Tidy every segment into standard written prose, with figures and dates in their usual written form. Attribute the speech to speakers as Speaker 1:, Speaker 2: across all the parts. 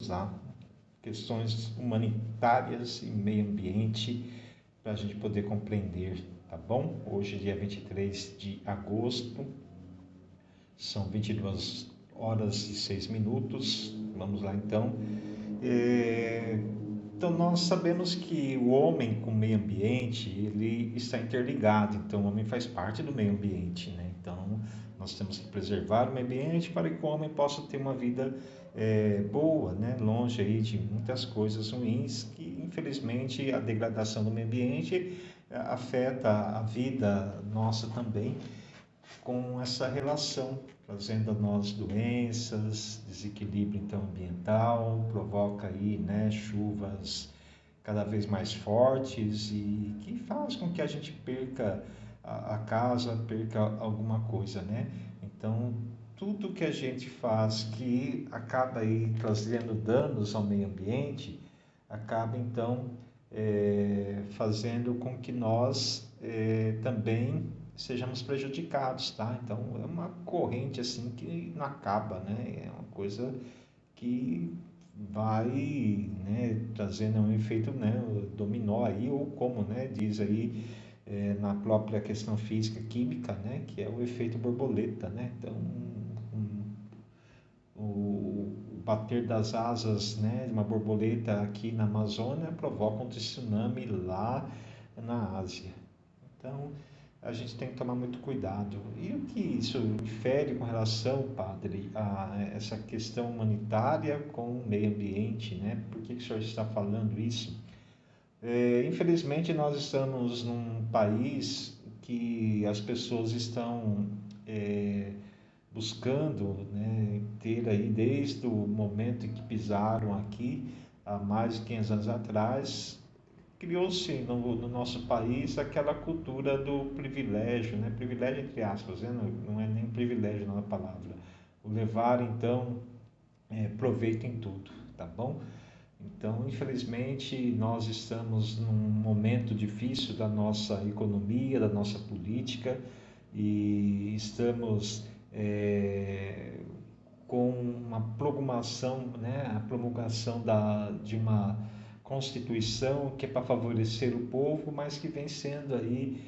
Speaker 1: usar questões humanitárias e meio ambiente para a gente poder compreender, tá bom? Hoje, dia 23 de agosto, são 22 horas e 6 minutos. Vamos lá então. Então nós sabemos que o homem com o meio ambiente, ele está interligado, então o homem faz parte do meio ambiente, né? Então nós temos que preservar o meio ambiente para que o homem possa ter uma vida boa, né? Longe aí de muitas coisas ruins que infelizmente a degradação do meio ambiente afeta a vida nossa também, com essa relação, trazendo a nós doenças, desequilíbrio então ambiental, provoca aí, né, chuvas cada vez mais fortes e que faz com que a gente perca a casa, perca alguma coisa, né? Então, tudo que a gente faz que acaba aí trazendo danos ao meio ambiente, acaba então fazendo com que nós também sejamos prejudicados, tá? Então é uma corrente assim que não acaba, né? É uma coisa que vai, né, trazendo um efeito, né, dominó aí, ou como, né, diz aí na própria questão física química, né, que é o efeito borboleta, né? Então o bater das asas, né, de uma borboleta aqui na Amazônia provoca um tsunami lá na Ásia. Então a gente tem que tomar muito cuidado. E o que isso infere com relação, padre, a essa questão humanitária com o meio ambiente, né? Por que o senhor está falando isso? Infelizmente, nós estamos num país que as pessoas estão buscando, né, ter aí, desde o momento em que pisaram aqui, há mais de 500 anos atrás, criou-se no nosso país aquela cultura do privilégio, né? Privilégio entre aspas, né? Não é nem privilégio não é a palavra. O levar, então, proveito em tudo, tá bom? Então, infelizmente, nós estamos num momento difícil da nossa economia, da nossa política, e estamos com uma promulgação, né, a promulgação de uma Constituição que é para favorecer o povo, mas que vem sendo aí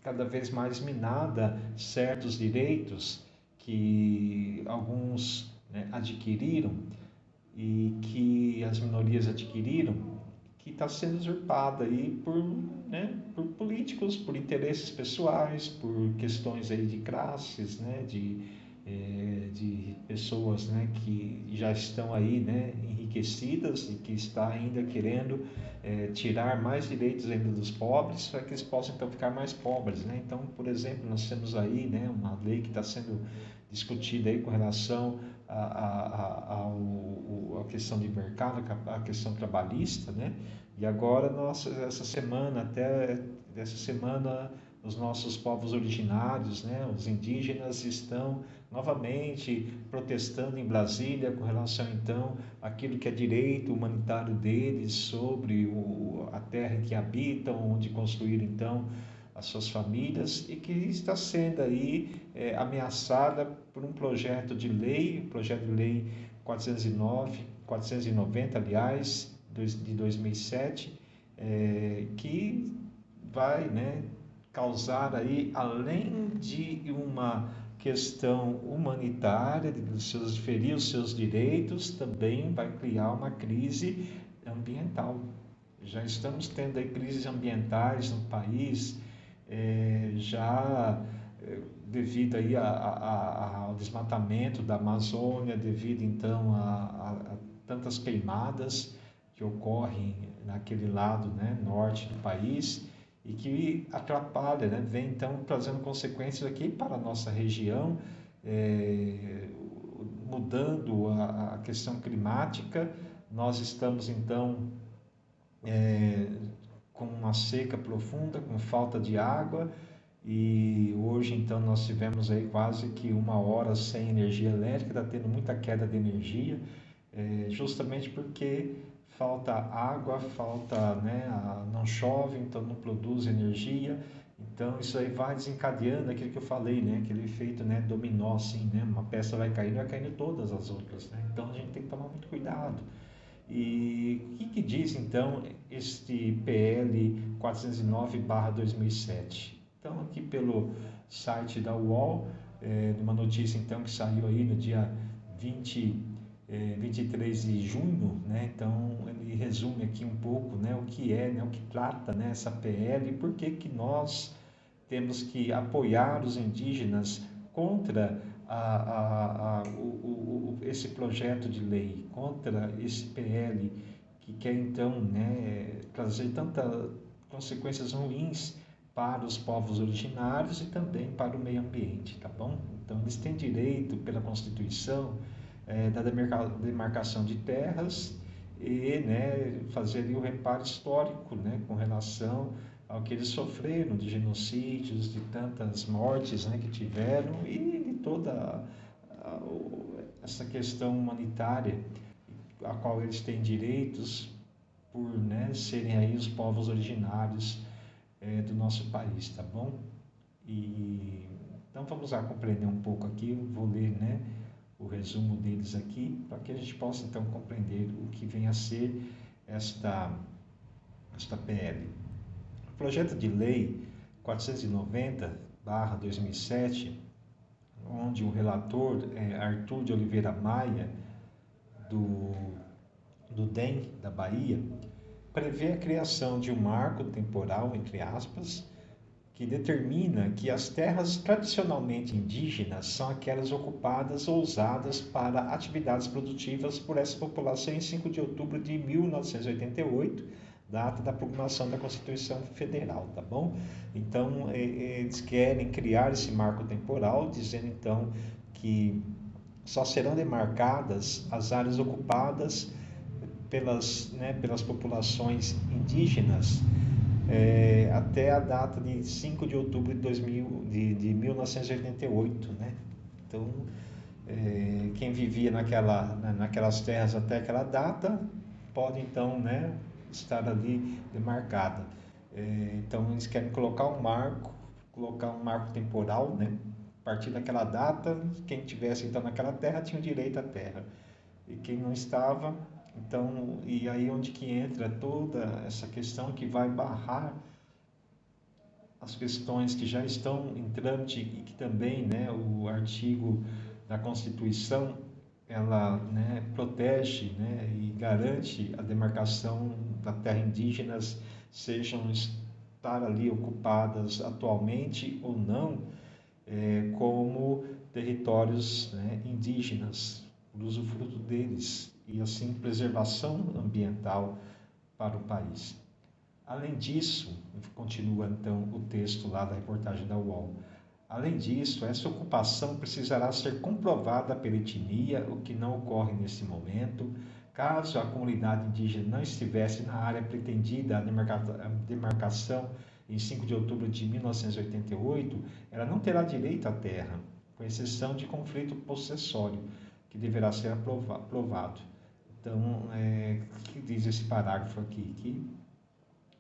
Speaker 1: cada vez mais minada certos direitos que alguns, né, adquiriram e que as minorias adquiriram, que está sendo usurpada aí por, né, por políticos, por interesses pessoais, por questões aí de classes, né, de pessoas, né, que já estão aí, né, enriquecidas e que está ainda querendo tirar mais direitos ainda dos pobres para que eles possam então ficar mais pobres, né? Então, por exemplo, nós temos aí, né, uma lei que está sendo discutida aí com relação a questão de mercado, a questão trabalhista, né? E agora, essa semana, até essa semana, os nossos povos originários, né, os indígenas, estão novamente protestando em Brasília com relação, então, àquilo que é direito humanitário deles sobre a terra em que habitam, onde construir, então, as suas famílias, e que está sendo aí ameaçada por um projeto de lei, o projeto de lei 490, aliás, de 2007, que vai, né, causar aí, além de uma questão humanitária, de ferir os seus direitos, também vai criar uma crise ambiental. Já estamos tendo aí crises ambientais no país, já devido aí ao desmatamento da Amazônia, devido então a tantas queimadas que ocorrem naquele lado, né, norte do país, e que atrapalha, né, vem então trazendo consequências aqui para a nossa região, mudando a questão climática. Nós estamos então com uma seca profunda, com falta de água, e hoje então nós tivemos aí quase que 1 hora sem energia elétrica, está tendo muita queda de energia, justamente porque falta água, falta, né, não chove, então não produz energia, Então isso aí vai desencadeando aquilo que eu falei, né? Aquele efeito, né, dominó, assim, né? Uma peça vai caindo todas as outras, né? Então a gente tem que tomar muito cuidado. E o que diz então este PL 409/2007? Então aqui pelo site da UOL, numa notícia então que saiu aí no dia 23 de junho, né? Então ele resume aqui um pouco, né, o que é, né, o que trata, né, essa PL e por que que nós temos que apoiar os indígenas contra esse projeto de lei, contra esse PL que quer então, né, trazer tantas consequências ruins para os povos originários e também para o meio ambiente, tá bom? Então eles têm direito pela Constituição da demarcação de terras e, né, fazer ali o reparo histórico, né, com relação ao que eles sofreram de genocídios, de tantas mortes, né, que tiveram e de toda essa questão humanitária a qual eles têm direitos por, né, serem aí os povos originários do nosso país, tá bom? E então vamos lá compreender um pouco aqui, eu vou ler, né, o resumo deles aqui, para que a gente possa então compreender o que vem a ser esta PL. O projeto de lei 490/2007, onde o relator é Arthur de Oliveira Maia, do DEM da Bahia, prevê a criação de um marco temporal, entre aspas, que determina que as terras tradicionalmente indígenas são aquelas ocupadas ou usadas para atividades produtivas por essa população em 5 de outubro de 1988, data da promulgação da Constituição Federal, tá bom? Então, eles querem criar esse marco temporal, dizendo então que só serão demarcadas as áreas ocupadas pelas populações indígenas até a data de 5 de outubro de 1988, né? Então, quem vivia naquelas terras até aquela data pode então, né, estar ali demarcada. Então, eles querem colocar um marco temporal, né? A partir daquela data, quem tivesse então naquela terra tinha o direito à terra. E quem não estava, então, e aí onde que entra toda essa questão que vai barrar as questões que já estão em trâmite e que também, né, o artigo da Constituição, ela, né, protege, né, e garante a demarcação da terra indígenas, sejam estar ali ocupadas atualmente ou não, como territórios, né, indígenas, o usufruto deles e assim preservação ambiental para o país. Além disso, continua então o texto lá da reportagem da UOL, além disso, essa ocupação precisará ser comprovada pela etnia, o que não ocorre nesse momento. Caso a comunidade indígena não estivesse na área pretendida a demarcação em 5 de outubro de 1988, ela não terá direito à terra, com exceção de conflito possessório, que deverá ser aprovado. Então, o que diz esse parágrafo aqui? Que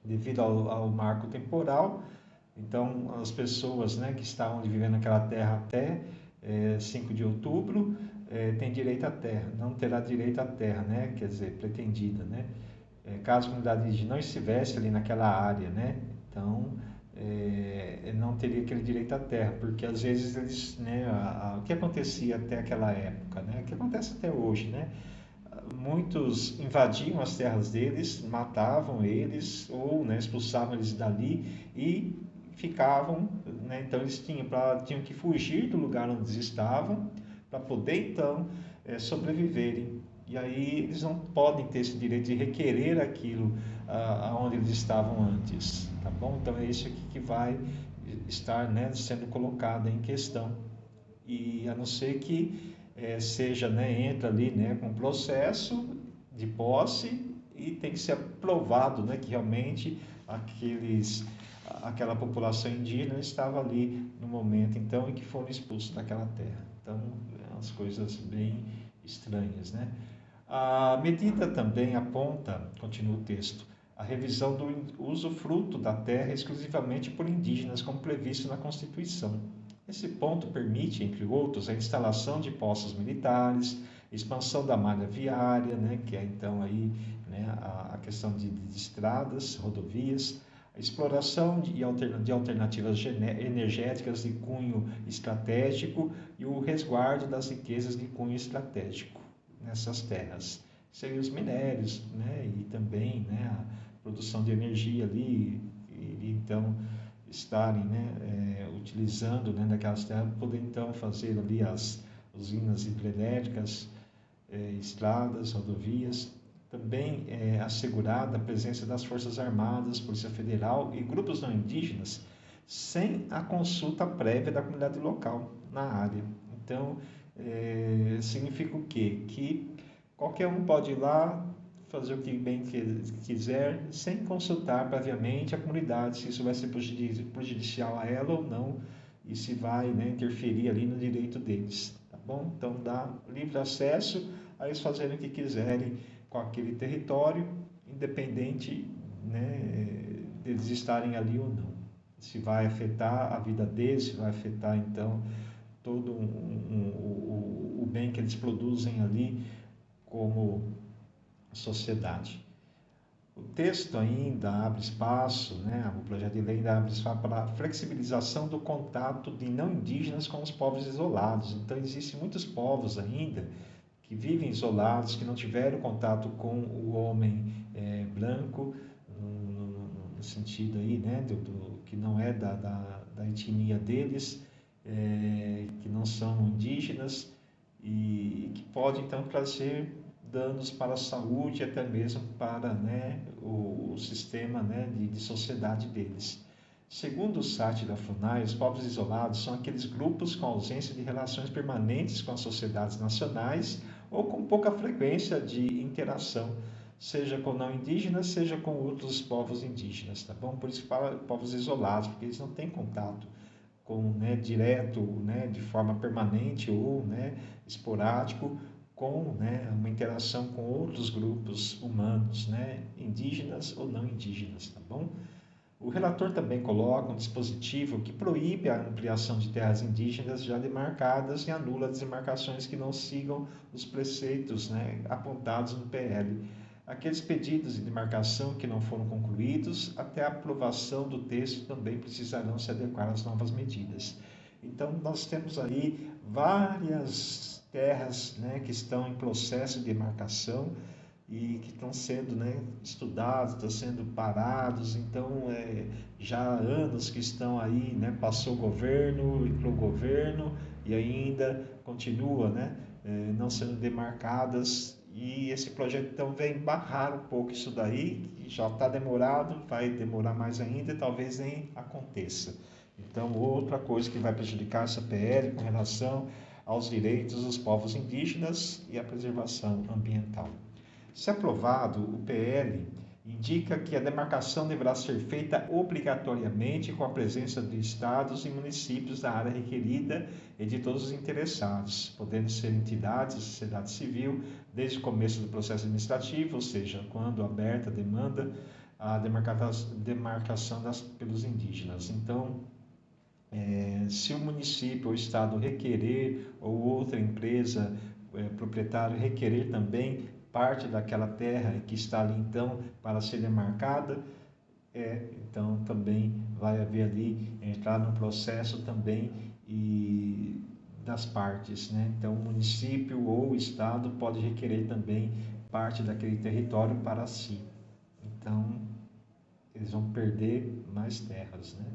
Speaker 1: devido ao marco temporal, então as pessoas, né, que estavam vivendo naquela terra até 5 de outubro têm direito à terra, não terá direito à terra, né, quer dizer, pretendida, né, caso a comunidade indígena não estivesse ali naquela área, né, então não teria aquele direito à terra, porque às vezes eles, né, o que acontecia até aquela época, né, o que acontece até hoje, né, muitos invadiam as terras deles, matavam eles ou, né, expulsavam eles dali e ficavam, né, então eles tinham que fugir do lugar onde eles estavam para poder então sobreviverem. E aí eles não podem ter esse direito de requerer aquilo aonde eles estavam antes, tá bom? Então é isso aqui que vai estar, né, sendo colocado em questão. E a não ser que seja, né, entra ali, né, com um processo de posse e tem que ser aprovado, né, que realmente aquela população indígena estava ali no momento então em que foram expulsos daquela terra. Então, umas coisas bem estranhas, né? A medida também aponta, continua o texto, a revisão do usufruto da terra exclusivamente por indígenas, como previsto na Constituição. Esse ponto permite, entre outros, a instalação de postos militares, expansão da malha viária, né, que é então aí, né, a questão de estradas, rodovias, a exploração de alternativas energéticas de cunho estratégico e o resguardo das riquezas de cunho estratégico nessas terras. Seriam os minérios, né, e também, né, a produção de energia ali, e então estarem, né, utilizando, né, daquelas terras, poder então fazer ali as usinas hidrelétricas, estradas, rodovias. Também é assegurada a presença das Forças Armadas, Polícia Federal e grupos não indígenas sem a consulta prévia da comunidade local na área. Então, significa o quê? Que qualquer um pode ir lá fazer o que bem quiser, sem consultar previamente a comunidade, se isso vai ser prejudicial a ela ou não, e se vai, né, interferir ali no direito deles, tá bom? Então dá livre acesso a eles fazerem o que quiserem com aquele território, independente, né, deles estarem ali ou não. Se vai afetar a vida deles, se vai afetar então todo o bem que eles produzem ali como sociedade. O texto ainda abre espaço, né, o projeto de lei ainda abre espaço para a flexibilização do contato de não indígenas com os povos isolados. Então, existem muitos povos ainda que vivem isolados, que não tiveram contato com o homem branco, no sentido aí, né, que não é da etnia deles, que não são indígenas, e que pode então trazer danos para a saúde e até mesmo para, né, o sistema, né, de sociedade deles. Segundo o site da FUNAI, os povos isolados são aqueles grupos com ausência de relações permanentes com as sociedades nacionais ou com pouca frequência de interação, seja com não indígenas, seja com outros povos indígenas, tá bom? Por isso que fala povos isolados, porque eles não têm contato com, né, direto, né, de forma permanente ou, né, esporádico, com, né, uma interação com outros grupos humanos, né, indígenas ou não indígenas, tá bom? O relator também coloca um dispositivo que proíbe a ampliação de terras indígenas já demarcadas e anula as demarcações que não sigam os preceitos, né, apontados no PL. Aqueles pedidos de demarcação que não foram concluídos, até a aprovação do texto também precisarão se adequar às novas medidas. Então, nós temos aí várias terras, né, que estão em processo de demarcação e que estão sendo, né, estudados, estão sendo parados. Então, já há anos que estão aí, né, passou o governo, entrou o governo e ainda continua, né, não sendo demarcadas. E esse projeto então vem barrar um pouco isso daí, que já está demorado, vai demorar mais ainda e talvez nem aconteça. Então, outra coisa que vai prejudicar essa PL com relação aos direitos dos povos indígenas e a preservação ambiental. Se aprovado, o PL indica que a demarcação deverá ser feita obrigatoriamente com a presença de estados e municípios da área requerida e de todos os interessados, podendo ser entidades da sociedade civil, desde o começo do processo administrativo, ou seja, quando aberta a demanda, a demarcação pelos indígenas. Então, se o município ou o estado requerer, ou outra empresa proprietário requerer também parte daquela terra que está ali então para ser demarcada, então também vai haver ali, entrar no processo também e das partes, né? Então o município ou o estado pode requerer também parte daquele território para si. Então eles vão perder mais terras, né?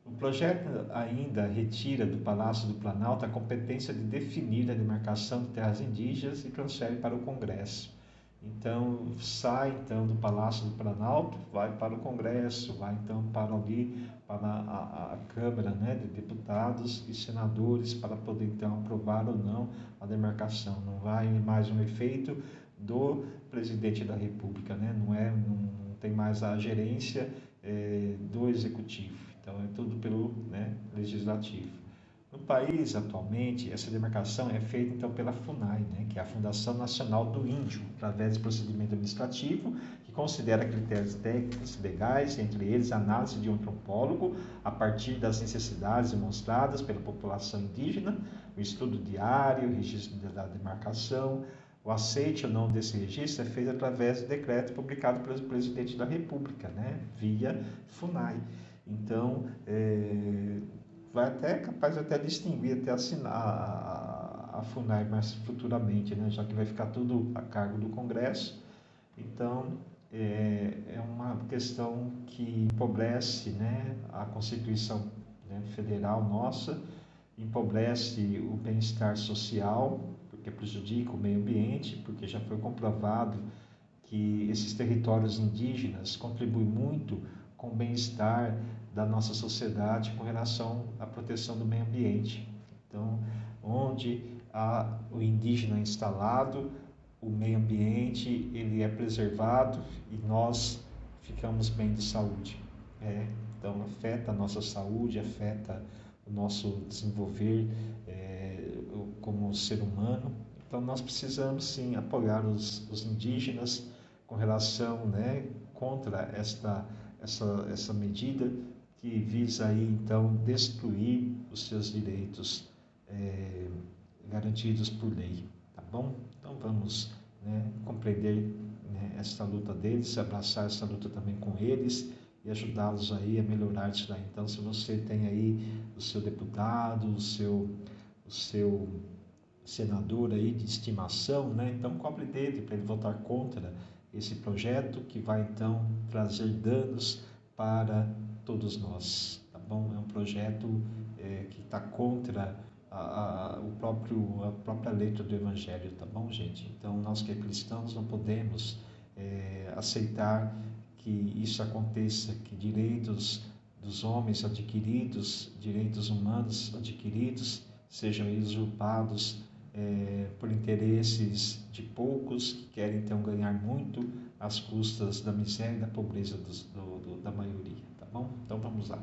Speaker 1: O projeto ainda retira do Palácio do Planalto a competência de definir a demarcação de terras indígenas e transfere para o Congresso. Então, sai então do Palácio do Planalto, vai para o Congresso, vai então para ali, para a Câmara, né, de Deputados e Senadores, para poder então aprovar ou não a demarcação. Não vai mais um efeito do Presidente da República, né? Não tem mais a gerência do Executivo. Então, é tudo pelo, né, Legislativo. No país, atualmente, essa demarcação é feita então pela FUNAI, né, que é a Fundação Nacional do Índio, através de procedimento administrativo que considera critérios técnicos legais, entre eles a análise de um antropólogo a partir das necessidades demonstradas pela população indígena, o estudo diário, o registro da demarcação. O aceite ou não desse registro é feito através do decreto publicado pelo presidente da República, né, via FUNAI. Então, vai até capaz até distinguir, até assinar a FUNAI mais futuramente, né? Já que vai ficar tudo a cargo do Congresso. Então, é uma questão que empobrece, né, a Constituição, né, federal nossa, empobrece o bem-estar social, porque prejudica o meio ambiente, porque já foi comprovado que esses territórios indígenas contribuem muito com o bem-estar da nossa sociedade com relação à proteção do meio ambiente. Então, onde há o indígena instalado, o meio ambiente ele é preservado e nós ficamos bem de saúde. Então, afeta a nossa saúde, afeta o nosso desenvolver como ser humano. Então, nós precisamos sim apoiar os indígenas com relação, né, contra essa medida que visa aí então destruir os seus direitos garantidos por lei, tá bom? Então vamos, né, compreender, né, essa luta deles, abraçar essa luta também com eles e ajudá-los aí a melhorar isso daí. Então, se você tem aí o seu deputado, o seu senador aí de estimação, né, então cobre dele para ele votar contra esse projeto que vai então trazer danos para todos nós, tá bom? É um projeto que está contra a própria letra do Evangelho, tá bom, gente? Então, nós que cristãos não podemos aceitar que isso aconteça, que direitos dos homens adquiridos, direitos humanos adquiridos, sejam usurpados por interesses de poucos que querem então ganhar muito às custas da miséria e da pobreza da maioria, tá bom? Então vamos lá.